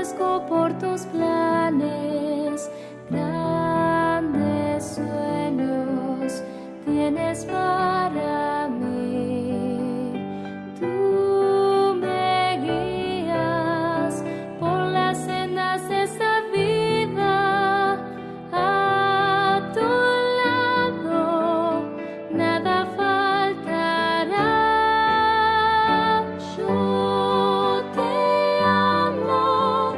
agradezco por tus planes, grandes sueños tienes para mí. Tú me guías por las sendas de esta vida, a tu lado nada faltará. Yo te amo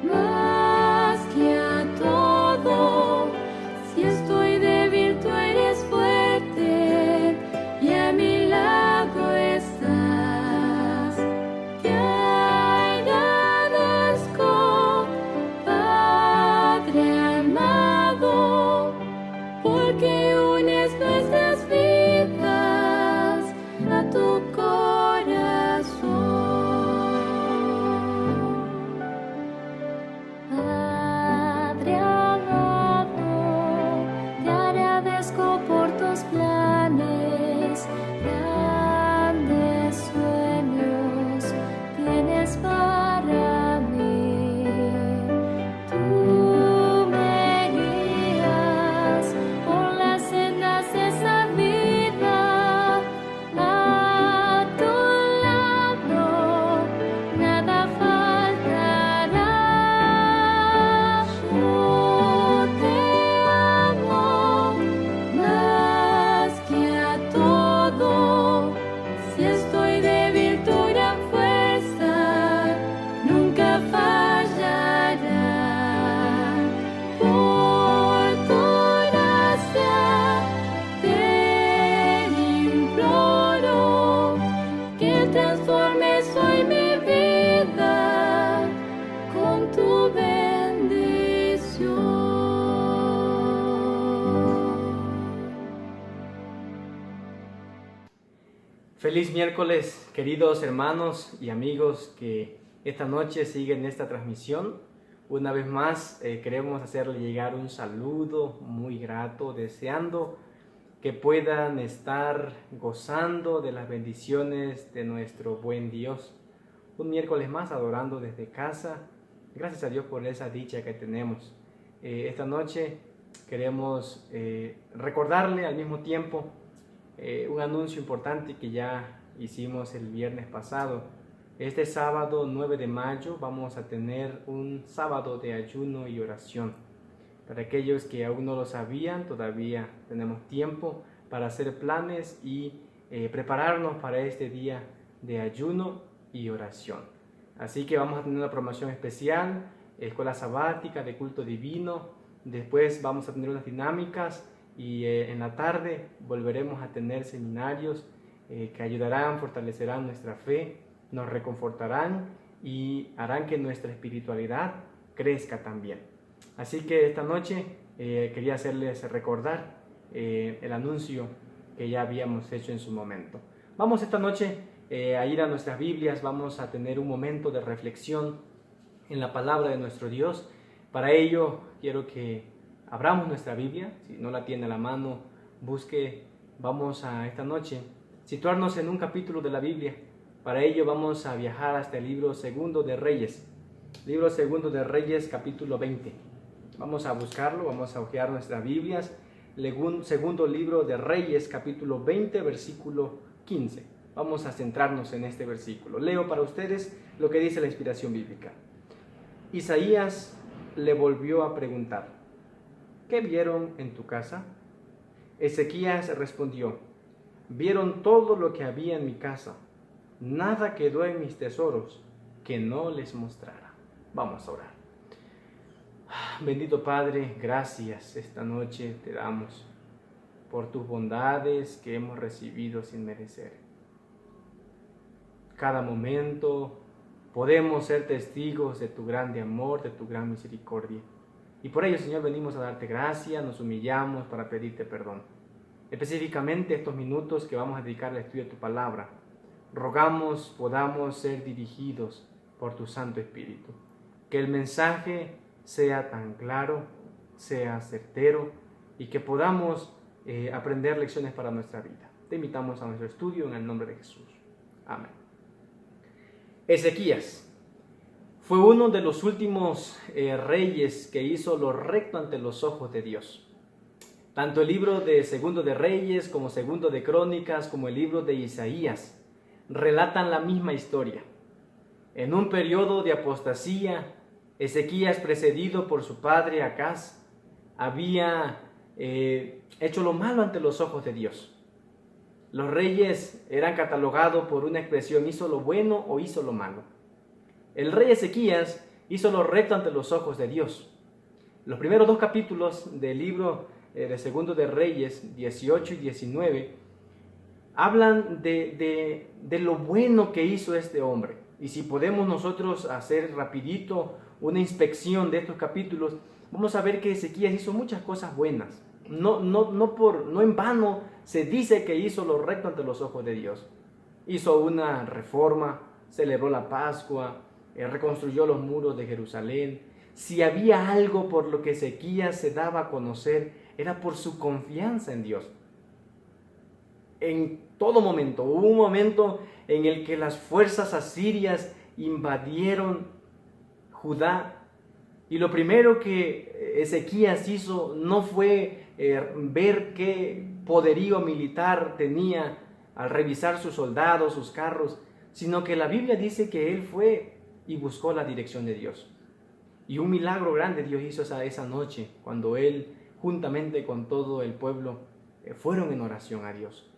más que a todo. Si estoy débil, tú eres fuerte y a mi lado estás. Te agradezco, Padre amado, porque unes nuestras vidas a tu corazón. Padre amado, te agradezco por tus planes, grandes sueños tienes para mí. Tú me guías por las sendas de esta vida, a tu lado nada faltará. Yo te amo más que a todo. Si estoy débil, tu gran fuerza nunca fallará. Por tu gracia te imploro que transformes hoy mi vida con tu bendición. Feliz miércoles, queridos hermanos y amigos que esta noche siguen esta transmisión. Una vez más queremos hacerle llegar un saludo muy grato, deseando que puedan estar gozando de las bendiciones de nuestro buen Dios. Un miércoles más adorando desde casa. Gracias a Dios por esa dicha que tenemos. Esta noche queremos recordarle al mismo tiempo un anuncio importante que ya hicimos el viernes pasado. Este sábado 9 de mayo vamos a tener un sábado de ayuno y oración. Para aquellos que aún no lo sabían, todavía tenemos tiempo para hacer planes y prepararnos para este día de ayuno y oración. Así que vamos a tener una programación especial, escuela sabática de culto divino. Después vamos a tener unas dinámicas y en la tarde volveremos a tener seminarios que ayudarán, fortalecerán nuestra fe, nos reconfortarán y harán que nuestra espiritualidad crezca también. Así que esta noche quería hacerles recordar el anuncio que ya habíamos hecho en su momento. Vamos esta noche a ir a nuestras Biblias, vamos a tener un momento de reflexión en la palabra de nuestro Dios. Para ello quiero que abramos nuestra Biblia, si no la tiene a la mano, busque. Vamos a esta noche situarnos en un capítulo de la Biblia. Para ello vamos a viajar hasta el libro segundo de Reyes, libro segundo de Reyes, capítulo 20. Vamos a buscarlo, vamos a hojear nuestras Biblias. Segundo libro de Reyes, capítulo 20, versículo 15. Vamos a centrarnos en este versículo. Leo para ustedes lo que dice la inspiración bíblica. Isaías le volvió a preguntar: ¿qué vieron en tu casa? Ezequías respondió: vieron todo lo que había en mi casa. Nada quedó en mis tesoros que no les mostrara. Vamos a orar. Bendito Padre, gracias esta noche te damos por tus bondades que hemos recibido sin merecer. Cada momento podemos ser testigos de tu grande amor, de tu gran misericordia. Y por ello, Señor, venimos a darte gracias, nos humillamos para pedirte perdón. Específicamente estos minutos que vamos a dedicar al estudio de tu palabra, rogamos podamos ser dirigidos por tu Santo Espíritu. Que el mensaje sea tan claro, sea certero y que podamos aprender lecciones para nuestra vida. Te invitamos a nuestro estudio en el nombre de Jesús. Amén. Ezequías Fue uno de los últimos reyes que hizo lo recto ante los ojos de Dios. Tanto el libro de Segundo de Reyes como Segundo de Crónicas como el libro de Isaías relatan la misma historia. En un periodo de apostasía, Ezequías, precedido por su padre Acaz, había hecho lo malo ante los ojos de Dios. Los reyes eran catalogados por una expresión: hizo lo bueno o hizo lo malo. El rey Ezequías hizo lo recto ante los ojos de Dios. Los primeros 2 capítulos del libro de Segundo de Reyes, 18 y 19, hablan de lo bueno que hizo este hombre. Y si podemos nosotros hacer rapidito una inspección de estos capítulos, vamos a ver que Ezequías hizo muchas cosas buenas. No en vano se dice que hizo lo recto ante los ojos de Dios. Hizo una reforma, celebró la Pascua, reconstruyó los muros de Jerusalén. Si había algo por lo que Ezequías se daba a conocer, era por su confianza en Dios. En todo momento, hubo un momento en el que las fuerzas asirias invadieron Judá, y lo primero que Ezequías hizo no fue ver qué poderío militar tenía al revisar sus soldados, sus carros, sino que la Biblia dice que él fue y buscó la dirección de Dios. Y un milagro grande Dios hizo esa noche, cuando él, juntamente con todo el pueblo, fueron en oración a Dios.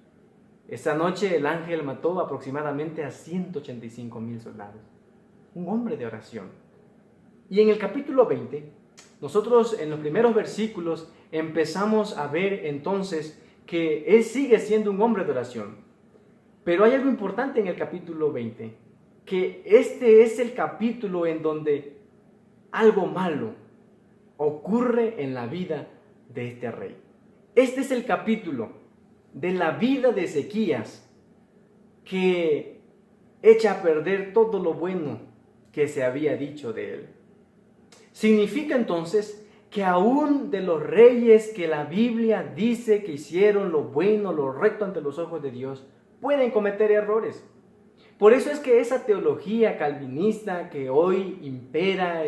Esa noche el ángel mató aproximadamente a 185,000 soldados. Un hombre de oración. Y en el capítulo 20, nosotros en los primeros versículos empezamos a ver entonces que él sigue siendo un hombre de oración. Pero hay algo importante en el capítulo 20, que este es el capítulo en donde algo malo ocurre en la vida de este rey. Este es el capítulo de la vida de Ezequías que echa a perder todo lo bueno que se había dicho de él. Significa entonces que aún de los reyes que la Biblia dice que hicieron lo bueno, lo recto ante los ojos de Dios, pueden cometer errores. Por eso es que esa teología calvinista que hoy impera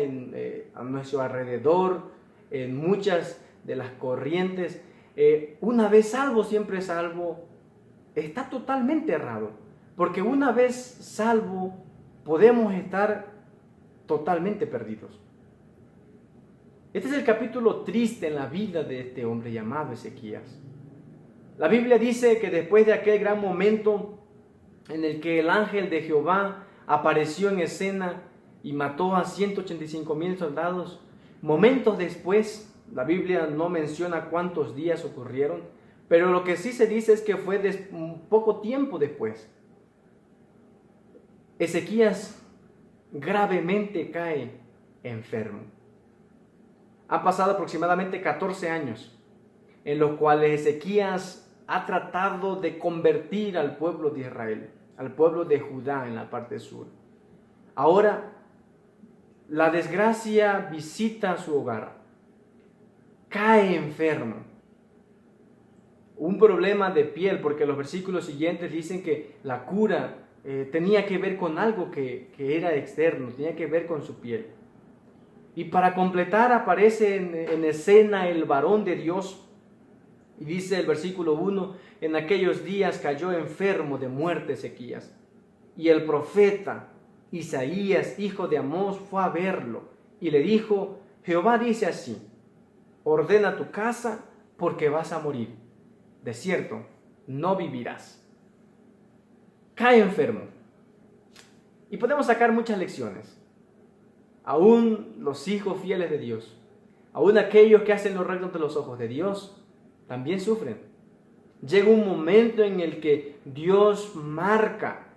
a nuestro alrededor, en muchas de las corrientes, una vez salvo, siempre salvo, está totalmente errado. Porque una vez salvo, podemos estar totalmente perdidos. Este es el capítulo triste en la vida de este hombre llamado Ezequías. La Biblia dice que después de aquel gran momento en el que el ángel de Jehová apareció en escena y mató a 185,000 soldados, momentos después, la Biblia no menciona cuántos días ocurrieron, pero lo que sí se dice es que fue un poco tiempo después. Ezequías gravemente cae enfermo. Han pasado aproximadamente 14 años en los cuales Ezequías ha tratado de convertir al pueblo de Israel, al pueblo de Judá en la parte sur. Ahora, la desgracia visita su hogar, cae enfermo. Un problema de piel, porque los versículos siguientes dicen que la cura tenía que ver con algo que era externo, tenía que ver con su piel. Y para completar aparece en escena el varón de Dios. Y dice el versículo 1, en aquellos días cayó enfermo de muerte Ezequías. Y el profeta Isaías, hijo de Amós, fue a verlo. Y le dijo, Jehová dice así, ordena tu casa porque vas a morir. De cierto, no vivirás. Cae enfermo. Y podemos sacar muchas lecciones. Aún los hijos fieles de Dios, aún aquellos que hacen lo recto ante los ojos de Dios, también sufren. Llega un momento en el que Dios marca,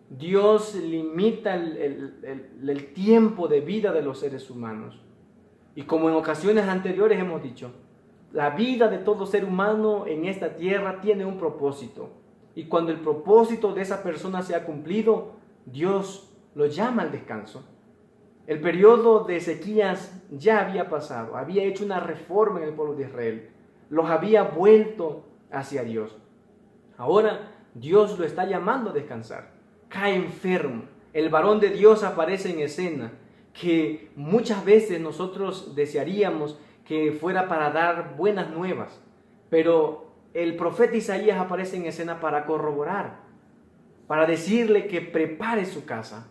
Dios limita el tiempo de vida de los seres humanos. Y como en ocasiones anteriores hemos dicho, la vida de todo ser humano en esta tierra tiene un propósito. Y cuando el propósito de esa persona se ha cumplido, Dios lo llama al descanso. El periodo de Ezequías ya había pasado, había hecho una reforma en el pueblo de Israel, los había vuelto hacia Dios. Ahora Dios lo está llamando a descansar, cae enfermo, El varón de Dios aparece en escena, que muchas veces nosotros desearíamos que fuera para dar buenas nuevas, pero el profeta Isaías aparece en escena para corroborar, para decirle que prepare su casa.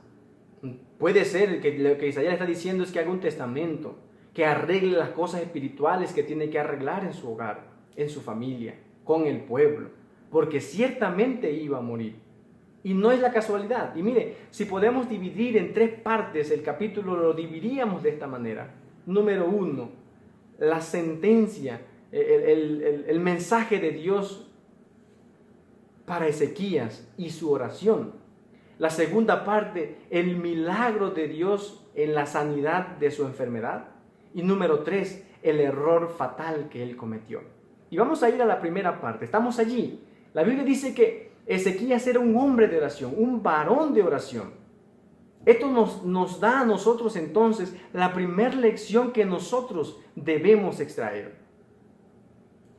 Puede ser que lo que Isaías está diciendo es que haga un testamento, que arregle las cosas espirituales que tiene que arreglar en su hogar, en su familia, con el pueblo, porque ciertamente iba a morir. Y no es la casualidad. Y mire, si podemos dividir en 3 partes el capítulo, lo dividiríamos de esta manera. Número 1, la sentencia, el mensaje de Dios para Ezequías y su oración. La segunda parte, el milagro de Dios en la sanidad de su enfermedad. Y número 3, el error fatal que él cometió. Y vamos a ir a la primera parte. Estamos allí. La Biblia dice que Ezequías era un hombre de oración, un varón de oración. Esto nos da a nosotros entonces la primera lección que nosotros debemos extraer.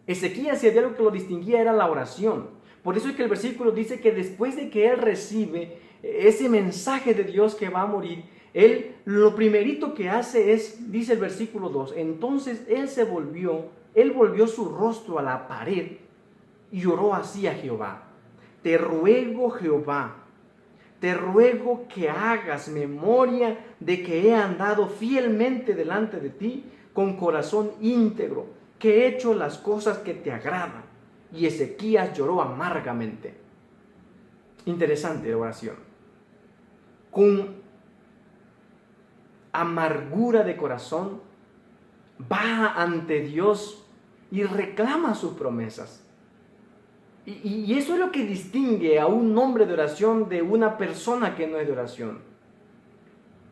Ezequías, si había algo que lo distinguía, era la oración. Por eso es que el versículo dice que después de que él recibe ese mensaje de Dios que va a morir, él lo primerito que hace es, dice el versículo 2, entonces él volvió su rostro a la pared y oró así a Jehová: te ruego, Jehová, te ruego que hagas memoria de que he andado fielmente delante de ti con corazón íntegro, que he hecho las cosas que te agradan. Y Ezequías lloró amargamente. Interesante la oración. Con amargura de corazón, va ante Dios y reclama sus promesas. Y eso es lo que distingue a un hombre de oración de una persona que no es de oración.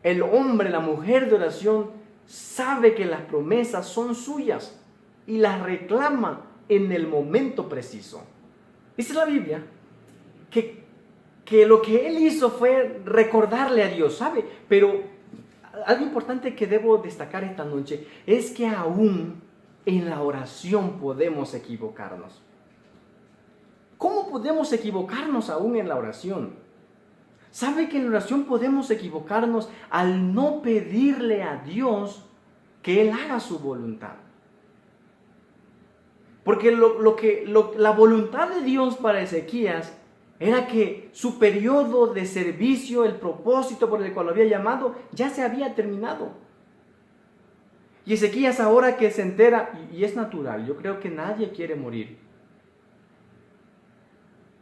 El hombre, la mujer de oración, sabe que las promesas son suyas y las reclama en el momento preciso. Dice la Biblia que lo que él hizo fue recordarle a Dios, ¿sabe? Pero algo importante que debo destacar esta noche es que aún en la oración podemos equivocarnos. ¿Cómo podemos equivocarnos aún en la oración? ¿Sabe que en la oración podemos equivocarnos al no pedirle a Dios que Él haga su voluntad? Porque la voluntad de Dios para Ezequías era que su periodo de servicio, el propósito por el cual lo había llamado, ya se había terminado. Y Ezequías, ahora que se entera, y es natural, yo creo que nadie quiere morir.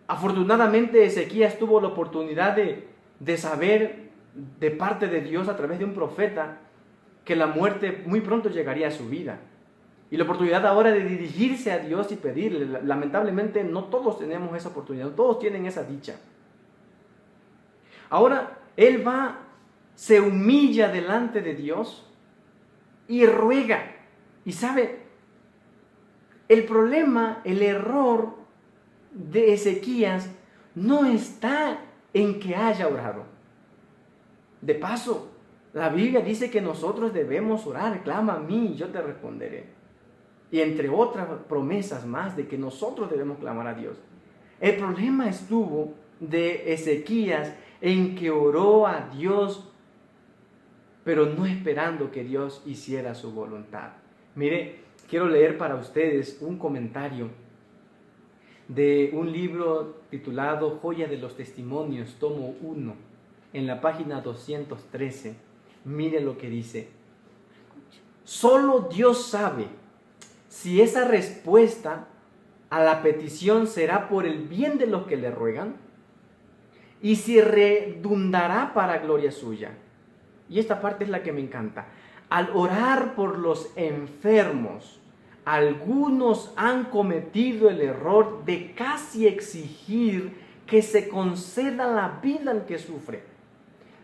Afortunadamente Ezequías tuvo la oportunidad de saber de parte de Dios a través de un profeta que la muerte muy pronto llegaría a su vida. Y la oportunidad ahora de dirigirse a Dios y pedirle. Lamentablemente no todos tenemos esa oportunidad, no todos tienen esa dicha. Ahora él se humilla delante de Dios y ruega. Y sabe, el problema, el error de Ezequías no está en que haya orado. De paso, la Biblia dice que nosotros debemos orar: clama a mí y yo te responderé. Y entre otras promesas más de que nosotros debemos clamar a Dios. El problema estuvo de Ezequías en que oró a Dios, pero no esperando que Dios hiciera su voluntad. Mire, quiero leer para ustedes un comentario de un libro titulado Joya de los Testimonios, tomo 1, en la página 213. Mire lo que dice: solo Dios sabe si esa respuesta a la petición será por el bien de los que le ruegan y si redundará para gloria suya. Y esta parte es la que me encanta. Al orar por los enfermos, algunos han cometido el error de casi exigir que se conceda la vida al que sufre.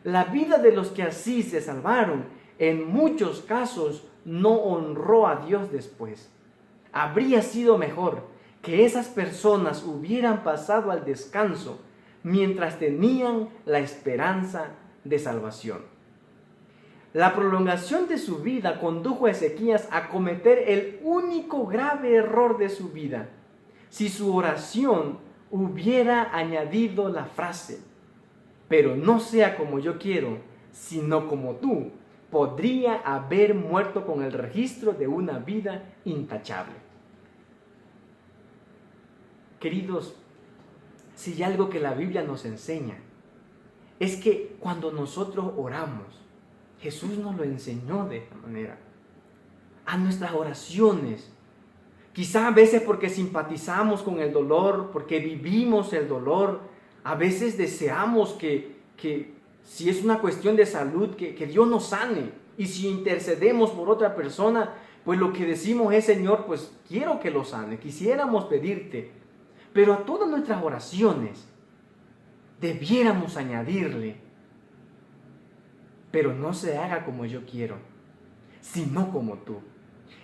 La vida de los que así se salvaron, en muchos casos, no honró a Dios después. Habría sido mejor que esas personas hubieran pasado al descanso mientras tenían la esperanza de salvación. La prolongación de su vida condujo a Ezequías a cometer el único grave error de su vida. Si su oración hubiera añadido la frase: pero no sea como yo quiero, sino como tú, podría haber muerto con el registro de una vida intachable. Queridos, si hay algo que la Biblia nos enseña, es que cuando nosotros oramos, Jesús nos lo enseñó de esta manera. A nuestras oraciones, quizá a veces porque simpatizamos con el dolor, porque vivimos el dolor, a veces deseamos que si es una cuestión de salud, que Dios nos sane. Y si intercedemos por otra persona, pues lo que decimos es: Señor, pues quiero que lo sane, quisiéramos pedirte. Pero a todas nuestras oraciones debiéramos añadirle: pero no se haga como yo quiero, sino como tú.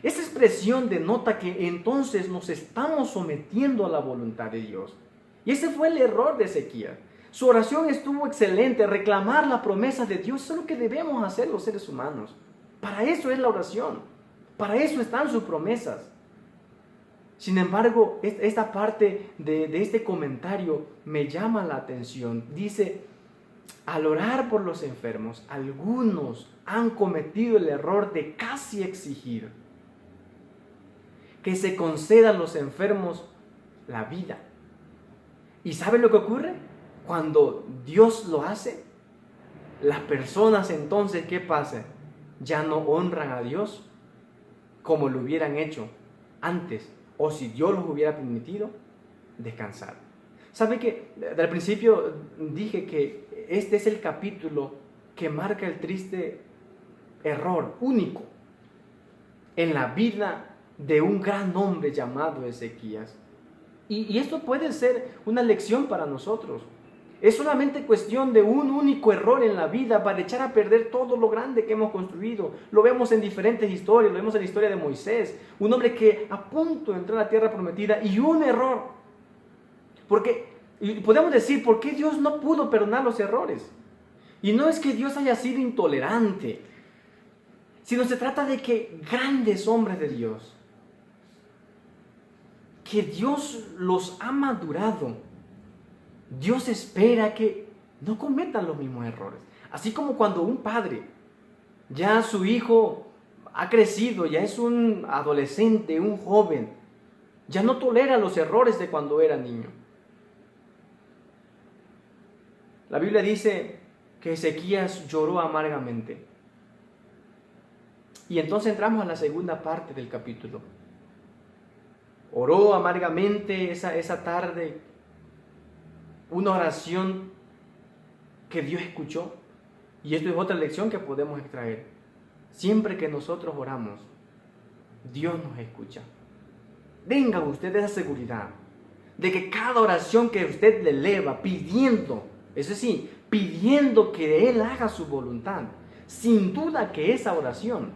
Esa expresión denota que entonces nos estamos sometiendo a la voluntad de Dios. Y ese fue el error de Ezequías. Su oración estuvo excelente, reclamar la promesa de Dios. Eso es lo que debemos hacer los seres humanos. Para eso es la oración, para eso están sus promesas. Sin embargo, esta parte de este comentario me llama la atención. Dice: al orar por los enfermos, algunos han cometido el error de casi exigir que se conceda a los enfermos la vida. ¿Y sabe lo que ocurre? Cuando Dios lo hace, las personas entonces, ¿qué pasa? Ya no honran a Dios como lo hubieran hecho antes, o si Dios los hubiera permitido descansar. ¿Sabe que al principio dije que este es el capítulo que marca el triste error único en la vida de un gran hombre llamado Ezequías? Y esto puede ser una lección para nosotros. Es solamente cuestión de un único error en la vida para echar a perder todo lo grande que hemos construido. Lo vemos en diferentes historias, lo vemos en la historia de Moisés, un hombre que a punto de entrar a la tierra prometida y un error. Y podemos decir: ¿por qué Dios no pudo perdonar los errores? Y no es que Dios haya sido intolerante, sino se trata de que grandes hombres de Dios, que Dios los ha madurado, Dios espera que no cometan los mismos errores. Así como cuando un padre, ya su hijo ha crecido, ya es un adolescente, un joven, ya no tolera los errores de cuando era niño. La Biblia dice que Ezequías lloró amargamente. Y entonces entramos a la segunda parte del capítulo. Oró amargamente esa tarde, una oración que Dios escuchó. Y esto es otra lección que podemos extraer. Siempre que nosotros oramos, Dios nos escucha. Tenga usted esa seguridad de que cada oración que usted le eleva pidiendo, eso sí, pidiendo que Él haga su voluntad, sin duda que esa oración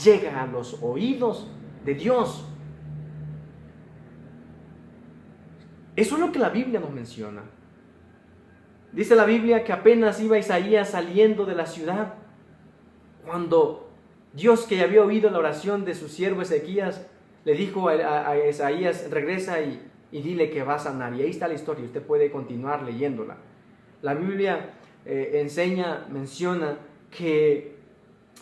llega a los oídos de Dios. Eso es lo que la Biblia nos menciona. Dice la Biblia que apenas iba Isaías saliendo de la ciudad, cuando Dios, que había oído la oración de su siervo Ezequías, le dijo a Isaías: regresa y dile que va a sanar. Y ahí está la historia, usted puede continuar leyéndola. La Biblia menciona que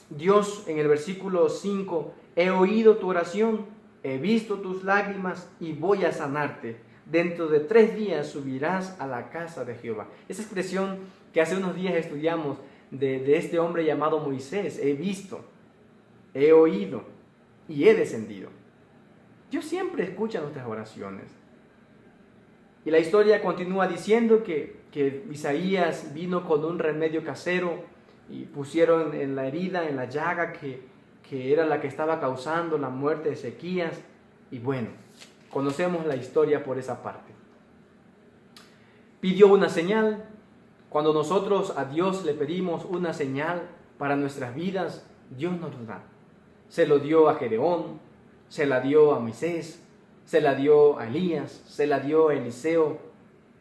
Dios, en el versículo 5, he oído tu oración, he visto tus lágrimas y voy a sanarte. Dentro de 3 días subirás a la casa de Jehová. Esa expresión que hace unos días estudiamos de este hombre llamado Moisés: he visto, he oído y he descendido. Dios siempre escucha nuestras oraciones. Y la historia continúa diciendo que Isaías vino con un remedio casero y pusieron en la herida, en la llaga que era la que estaba causando la muerte de Ezequías. Y bueno, conocemos la historia por esa parte. Pidió una señal. Cuando nosotros a Dios le pedimos una señal para nuestras vidas, Dios nos lo da. Se lo dio a Gedeón, se la dio a Moisés, se la dio a Elías, se la dio a Eliseo.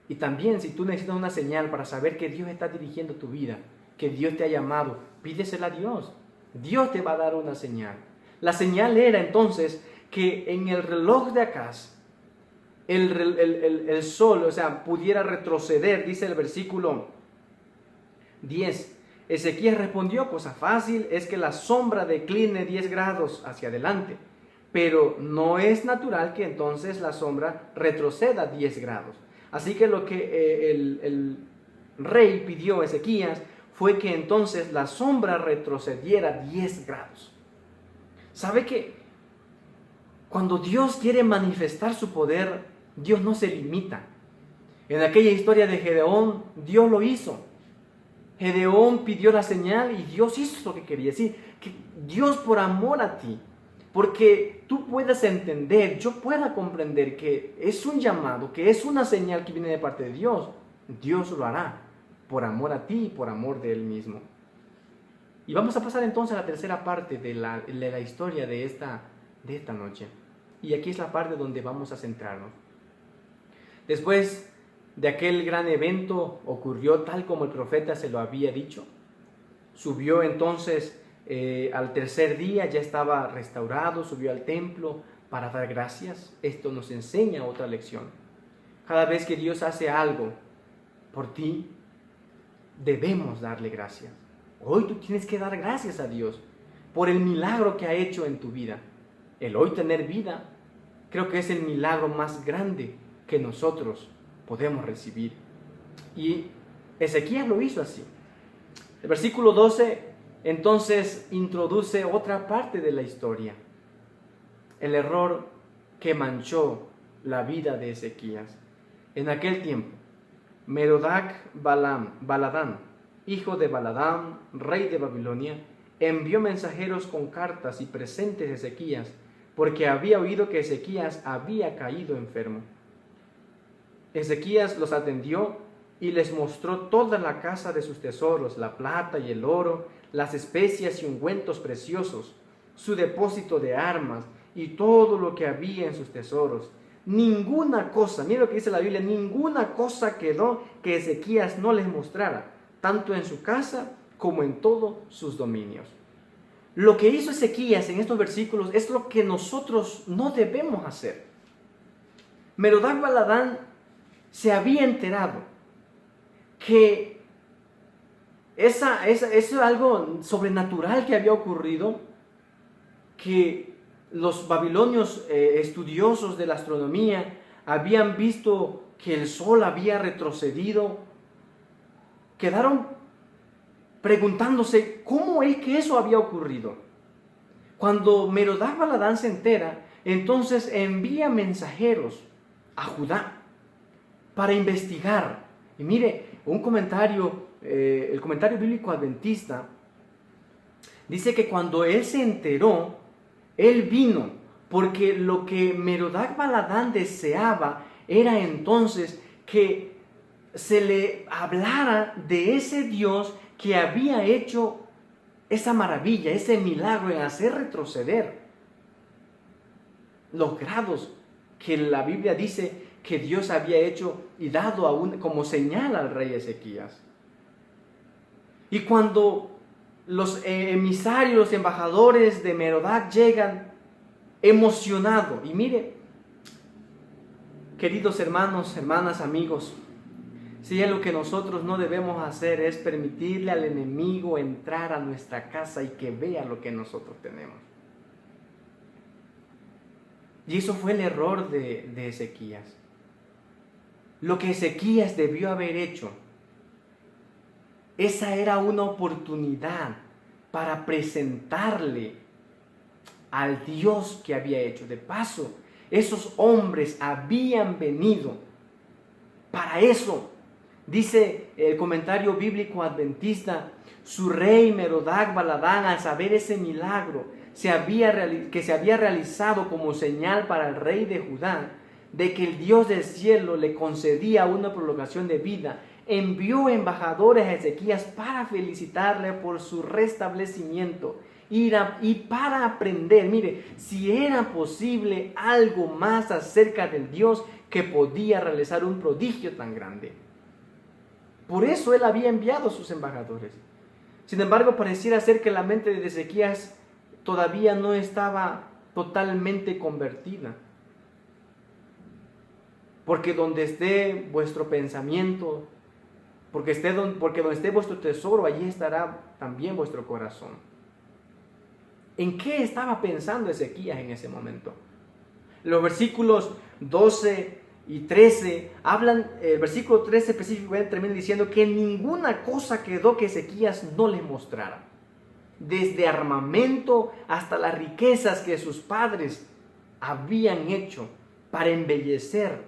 Y también, si tú necesitas una señal para saber que Dios está dirigiendo tu vida, que Dios te ha llamado, pídesela a Dios. Dios te va a dar una señal. La señal era entonces que en el reloj de Acaz, el sol, pudiera retroceder, dice el versículo 10. Ezequías respondió, cosa fácil es que la sombra decline 10 grados hacia adelante, pero no es natural que entonces la sombra retroceda 10 grados. Así que lo que el rey pidió a Ezequías fue que entonces la sombra retrocediera 10 grados. ¿Sabe que cuando Dios quiere manifestar su poder, Dios no se limita? En aquella historia de Gedeón, Dios lo hizo. Gedeón pidió la señal y Dios hizo lo que quería. Es decir, que Dios por amor a ti, porque tú puedas entender, yo pueda comprender que es un llamado, que es una señal que viene de parte de Dios, Dios lo hará por amor a ti y por amor de Él mismo. Y vamos a pasar entonces a la tercera parte de la historia de esta noche. Y aquí es la parte donde vamos a centrarnos. Después de aquel gran evento ocurrió tal como el profeta se lo había dicho. Subió entonces al tercer día, ya estaba restaurado, subió al templo para dar gracias. Esto nos enseña otra lección. Cada vez que Dios hace algo por ti, debemos darle gracias. Hoy tú tienes que dar gracias a Dios por el milagro que ha hecho en tu vida. El hoy tener vida, creo que es el milagro más grande que nosotros podemos recibir. Y Ezequías lo hizo así. El versículo 12 entonces introduce otra parte de la historia. El error que manchó la vida de Ezequías. En aquel tiempo, Baladán, hijo de Baladán, rey de Babilonia, envió mensajeros con cartas y presentes a Ezequías, porque había oído que Ezequías había caído enfermo. Ezequías los atendió y les mostró toda la casa de sus tesoros, la plata y el oro, las especias y ungüentos preciosos, su depósito de armas y todo lo que había en sus tesoros. Ninguna cosa, mira lo que dice la Biblia, ninguna cosa quedó que Ezequías no les mostrara, tanto en su casa como en todos sus dominios. Lo que hizo Ezequías en estos versículos es lo que nosotros no debemos hacer. Merodach Baladán se había enterado que eso es algo sobrenatural que había ocurrido, que los babilonios estudiosos de la astronomía habían visto que el sol había retrocedido. Quedaron preguntándose cómo es que eso había ocurrido. Cuando Merodach Baladán se entera, entonces envía mensajeros a Judá para investigar. Y mire, un comentario, el comentario bíblico adventista dice que cuando él se enteró, él vino porque lo que Merodach Baladán deseaba era entonces que se le hablara de ese Dios que había hecho esa maravilla, ese milagro en hacer retroceder los grados que la Biblia dice que Dios había hecho y dado como señal al rey Ezequías. Y cuando los emisarios, los embajadores de Merodach llegan emocionados, y mire, queridos hermanos, hermanas, amigos, si es lo que nosotros no debemos hacer es permitirle al enemigo entrar a nuestra casa y que vea lo que nosotros tenemos. Y eso fue el error de Ezequías. Lo que Ezequías debió haber hecho, esa era una oportunidad para presentarle al Dios que había hecho. De paso, esos hombres habían venido para eso. Dice el comentario bíblico adventista, su rey Merodach Baladán, al saber ese milagro que se había realizado como señal para el rey de Judá, de que el Dios del cielo le concedía una prolongación de vida, envió embajadores a Ezequías para felicitarle por su restablecimiento y para aprender, mire, si era posible algo más acerca del Dios que podía realizar un prodigio tan grande. Por eso él había enviado a sus embajadores. Sin embargo, pareciera ser que la mente de Ezequías todavía no estaba totalmente convertida. Porque donde esté vuestro pensamiento, porque donde esté vuestro tesoro, allí estará también vuestro corazón. ¿En qué estaba pensando Ezequías en ese momento? Los versículos 12 y 13 hablan, el versículo 13 específicamente termina diciendo que ninguna cosa quedó que Ezequías no les mostrara. Desde armamento hasta las riquezas que sus padres habían hecho para embellecer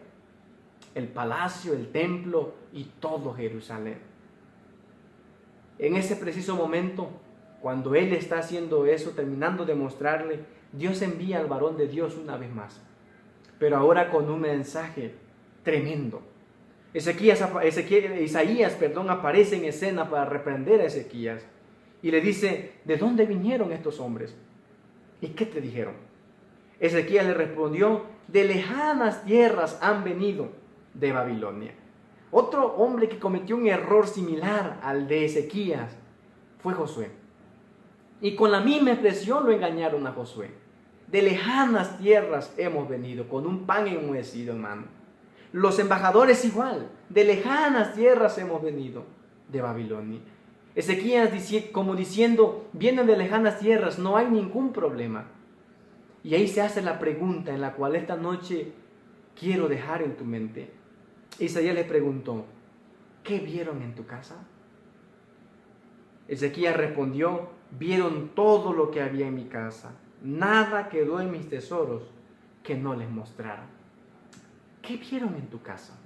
el palacio, el templo y todo Jerusalén. En ese preciso momento, cuando él está haciendo eso, terminando de mostrarle, Dios envía al varón de Dios una vez más, pero ahora con un mensaje tremendo. Isaías aparece en escena para reprender a Ezequías y le dice: ¿de dónde vinieron estos hombres? ¿Y qué te dijeron? Ezequías le respondió: de lejanas tierras han venido, de Babilonia. Otro hombre que cometió un error similar al de Ezequías fue Josué. Y con la misma expresión lo engañaron a Josué. De lejanas tierras hemos venido, con un pan enmohecido en mano. Los embajadores igual, de lejanas tierras hemos venido, de Babilonia. Ezequías como diciendo: vienen de lejanas tierras, no hay ningún problema. Y ahí se hace la pregunta en la cual esta noche quiero dejar en tu mente. Isaías le preguntó: ¿qué vieron en tu casa? Ezequías respondió: vieron todo lo que había en mi casa. Nada quedó en mis tesoros que no les mostrara. ¿Qué vieron en tu casa?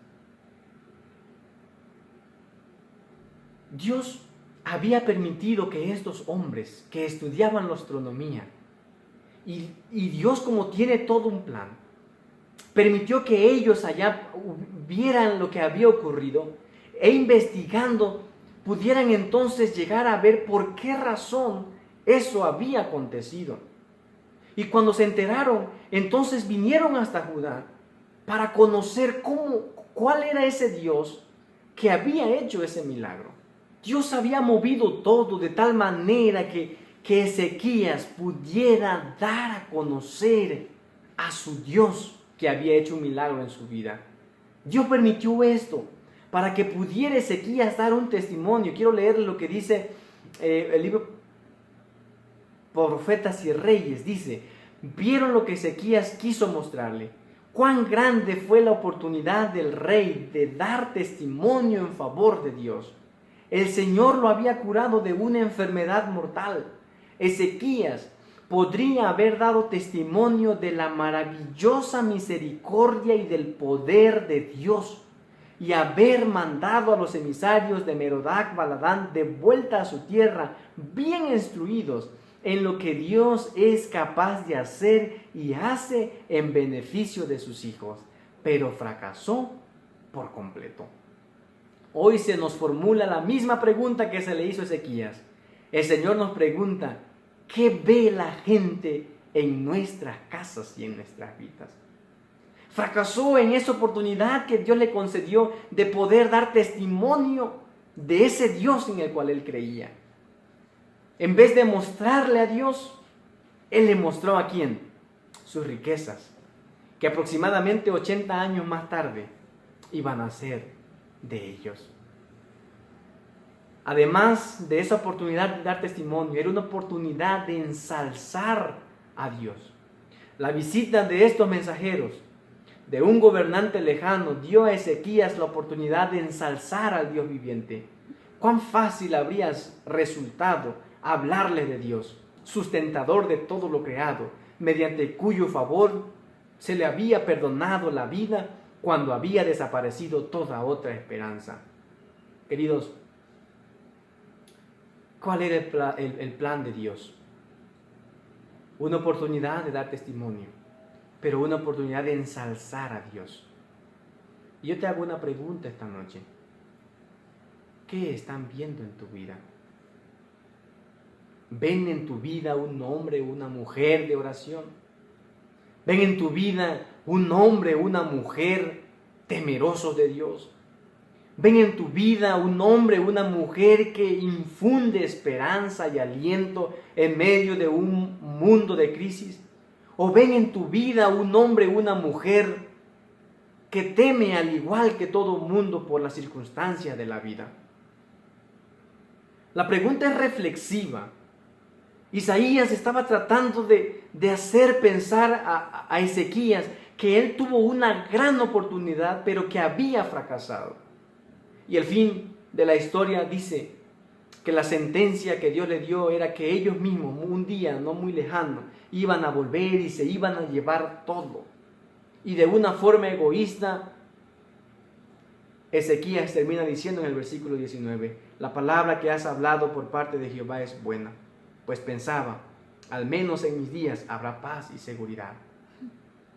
Dios había permitido que estos hombres que estudiaban la astronomía, y Dios, como tiene todo un plan, permitió que ellos allá vieran lo que había ocurrido e investigando pudieran entonces llegar a ver por qué razón eso había acontecido. Y cuando se enteraron, entonces vinieron hasta Judá para conocer cuál era ese Dios que había hecho ese milagro. Dios había movido todo de tal manera que Ezequías pudiera dar a conocer a su Dios que había hecho un milagro en su vida. Dios permitió esto para que pudiera Ezequías dar un testimonio. Quiero leer lo que dice el libro Profetas y Reyes. Dice: vieron lo que Ezequías quiso mostrarle. Cuán grande fue la oportunidad del rey de dar testimonio en favor de Dios. El Señor lo había curado de una enfermedad mortal. Ezequías podría haber dado testimonio de la maravillosa misericordia y del poder de Dios, y haber mandado a los emisarios de Merodac Baladán de vuelta a su tierra, bien instruidos en lo que Dios es capaz de hacer y hace en beneficio de sus hijos, pero fracasó por completo. Hoy se nos formula la misma pregunta que se le hizo a Ezequías. El Señor nos pregunta: ¿qué ve la gente en nuestras casas y en nuestras vidas? Fracasó en esa oportunidad que Dios le concedió de poder dar testimonio de ese Dios en el cual él creía. En vez de mostrarle a Dios, él le mostró ¿a quién? Sus riquezas, que aproximadamente 80 años más tarde iban a ser de ellos. Además de esa oportunidad de dar testimonio, era una oportunidad de ensalzar a Dios. La visita de estos mensajeros, de un gobernante lejano, dio a Ezequías la oportunidad de ensalzar al Dios viviente. Cuán fácil habría resultado hablarle de Dios, sustentador de todo lo creado, mediante cuyo favor se le había perdonado la vida cuando había desaparecido toda otra esperanza. Queridos, ¿cuál era el plan de Dios? Una oportunidad de dar testimonio, pero una oportunidad de ensalzar a Dios. Y yo te hago una pregunta esta noche. ¿Qué están viendo en tu vida? ¿Ven en tu vida un hombre o una mujer de oración? ¿Ven en tu vida un hombre o una mujer temerosos de Dios? ¿Ven en tu vida un hombre o una mujer que infunde esperanza y aliento en medio de un mundo de crisis? ¿O ven en tu vida un hombre o una mujer que teme al igual que todo mundo por las circunstancias de la vida? La pregunta es reflexiva. Isaías estaba tratando de hacer pensar a Ezequías que él tuvo una gran oportunidad, pero que había fracasado. Y el fin de la historia dice que la sentencia que Dios le dio era que ellos mismos, un día no muy lejano, iban a volver y se iban a llevar todo. Y de una forma egoísta, Ezequías termina diciendo en el versículo 19, la palabra que has hablado por parte de Jehová es buena, pues pensaba, al menos en mis días habrá paz y seguridad.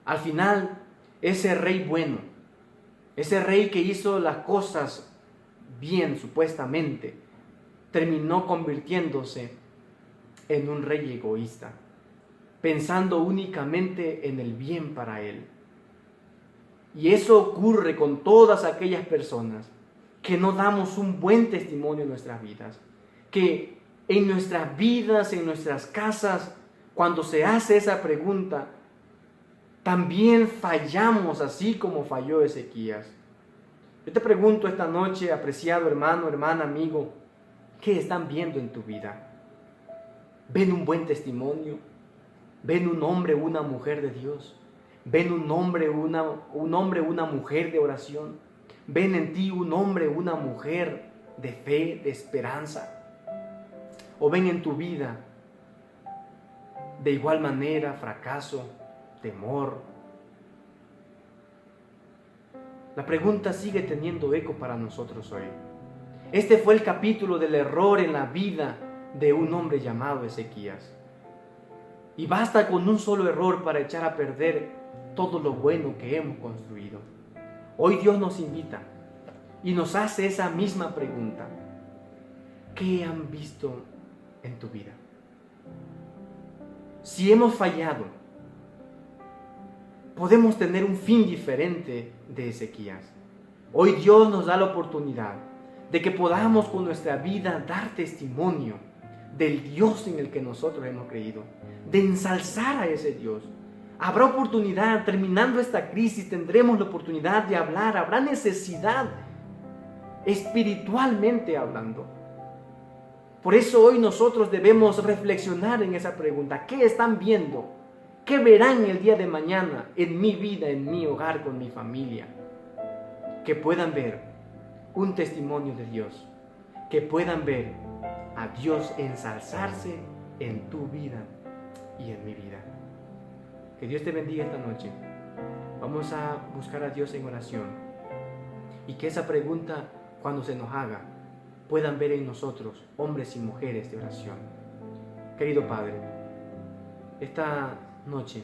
Al final, ese rey bueno, ese rey que hizo las cosas bien supuestamente, terminó convirtiéndose en un rey egoísta, pensando únicamente en el bien para él. Y eso ocurre con todas aquellas personas que no damos un buen testimonio en nuestras vidas, que en nuestras vidas, en nuestras casas, cuando se hace esa pregunta, también fallamos así como falló Ezequías. Yo te pregunto esta noche, apreciado hermano, hermana, amigo, ¿qué están viendo en tu vida? ¿Ven un buen testimonio? ¿Ven un hombre o una mujer de Dios? ¿Ven un hombre o una mujer de oración? ¿Ven en ti un hombre o una mujer de fe, de esperanza? ¿O ven en tu vida de igual manera fracaso, temor? La pregunta sigue teniendo eco para nosotros hoy. Este fue el capítulo del error en la vida de un hombre llamado Ezequías. Y basta con un solo error para echar a perder todo lo bueno que hemos construido. Hoy Dios nos invita y nos hace esa misma pregunta. ¿Qué han visto en tu vida? Si hemos fallado, podemos tener un fin diferente de Ezequías. Hoy Dios nos da la oportunidad de que podamos con nuestra vida dar testimonio del Dios en el que nosotros hemos creído, de ensalzar a ese Dios. Habrá oportunidad, terminando esta crisis, tendremos la oportunidad de hablar, habrá necesidad, espiritualmente hablando. Por eso hoy nosotros debemos reflexionar en esa pregunta. ¿Qué están viendo? ¿Qué verán el día de mañana en mi vida, en mi hogar, con mi familia? Que puedan ver un testimonio de Dios, que puedan ver a Dios ensalzarse en tu vida y en mi vida. Que Dios te bendiga esta noche. Vamos a buscar a Dios en oración y que esa pregunta, cuando se nos haga, puedan ver en nosotros hombres y mujeres de oración. Querido Padre, esta noche,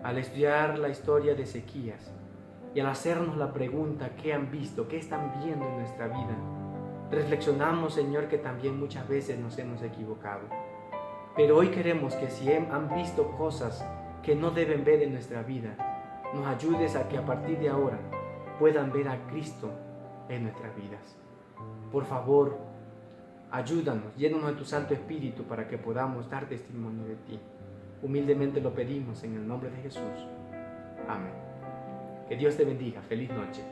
al estudiar la historia de Ezequías y al hacernos la pregunta ¿qué han visto? ¿Qué están viendo en nuestra vida? Reflexionamos, Señor, que también muchas veces nos hemos equivocado. Pero hoy queremos que si han visto cosas que no deben ver en nuestra vida, nos ayudes a que a partir de ahora puedan ver a Cristo en nuestras vidas. Por favor, ayúdanos, llénanos de tu Santo Espíritu para que podamos dar testimonio de ti. Humildemente lo pedimos en el nombre de Jesús. Amén. Que Dios te bendiga. Feliz noche.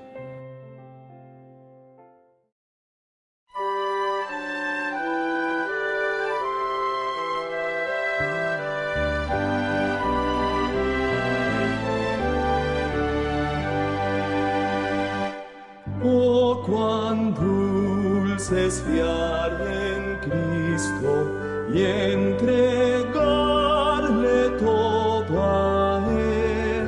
Oh, cuán dulce es fiar en Cristo y entregarle todo a Él,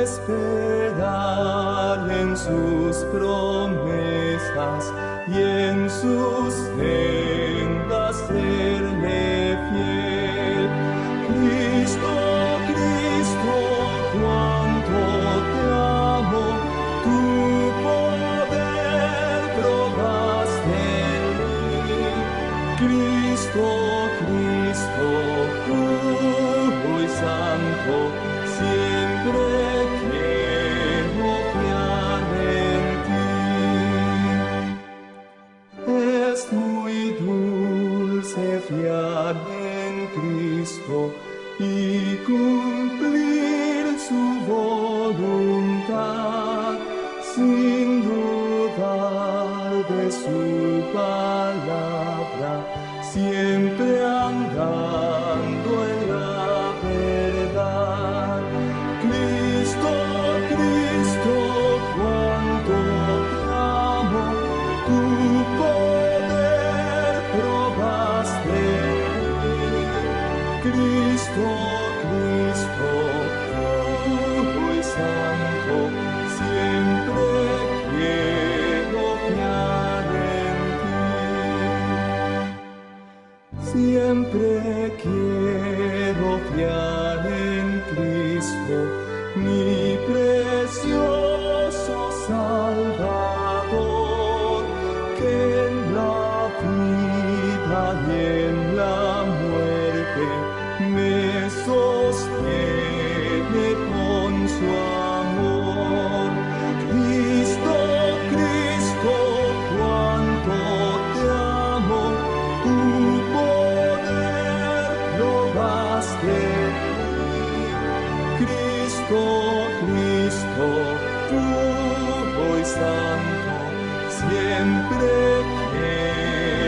esperar en sus promesas y en sus sendas serle fiel. Cristo, Cristo, cuánto te amo, tu poder probaste en mí. Cristo, Cristo, puro y santo, siempre quiero fiar en ti. Es muy dulce fiar en Cristo y cumplir su voluntad, sin dudar de su palabra. Cristo, Cristo, puro y santo, siempre quiero fiar en ti. Siempre quiero fiar en Cristo, mi precioso Salvador, que en la vida y en la muerte me sostiene con su amor. Cristo, Cristo, cuánto te amo, tu poder probaste en mí. Cristo, Cristo, puro y santo, siempre quiero